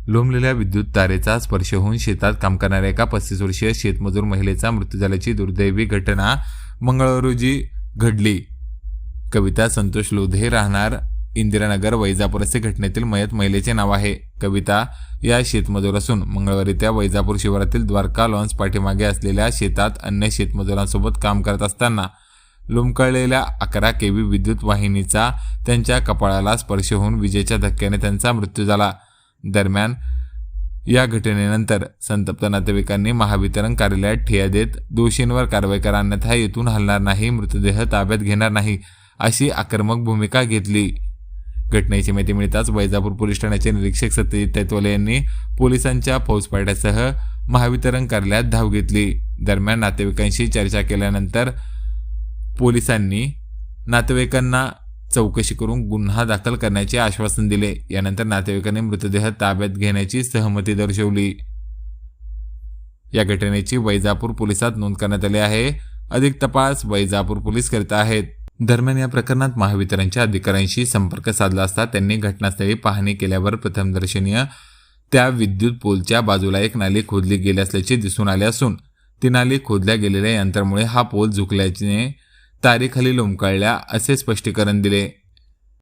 लोंबलेल्या विद्युत तारेचा स्पर्श होऊन शेतात काम करणाऱ्या एका 35 वर्षीय शेतमजूर महिलेचा मृत्यू झाल्याची दुर्दैवी घटना मंगळवार रोजी घडली। कविता संतोष लोधे, राहणार इंदिरानगर, वैजापूर असे घटनेतील मयत महिलेचे नाव आहे। कविता या शेतमजूर असून मंगळवारी त्या वैजापूर शिवारातील द्वारका लॉन्स पाठीमागे असलेल्या शेतात अन्य शेतमजुरांसोबत काम करत असताना लोंबकळलेल्या 11 kV विद्युत वाहिनीचा त्यांच्या कपाळाला स्पर्श होऊन विजेच्या धक्क्याने त्यांचा मृत्यू झाला। दरम्यान या घटनेनंतर संतप्त नातेवाईकांनी महावितरण कार्यालयात ठिय्या देत दोषींवर कारवाई करा, अन्यथा येथून हलणार नाही, मृतदेह ताब्यात घेणार नाही अशी आक्रमक भूमिका घेतली। घटनेची माहिती मिळताच वैजापूर पोलीस ठाण्याचे निरीक्षक सत्यजित तैतवाले यांनी पोलिसांच्या फौजफाट्यासह महावितरण कार्यालयात धाव घेतली। दरम्यान नातेवाईकांशी चर्चा केल्यानंतर पोलिसांनी नातेवाईकांना चौकशी करून गुन्हा दाखल करण्याचे आश्वासन दिले। यानंतर नातेवाईकांनी मृतदेह ताब्यात घेण्याची सहमती दर्शवली। या घटनेची वैजापूर पोलिसात नोंद करण्यात आली आहे। अधिक तपास वैजापूर पोलीस करत आहेत। दरम्यान या प्रकरणात महावितरणच्या अधिकाऱ्यांशी संपर्क साधला असता त्यांनी घटनास्थळी पाहणी केल्यावर प्रथमदर्शनीय त्या विद्युत पोलच्या बाजूला एक नाली खोदली गेली असल्याचे दिसून आले असून ती नाली खोदल्या गेलेल्या यंत्रामुळे हा पोल झुकल्याने तारेखाली लोंबकळल्या असे स्पष्टीकरण दिले।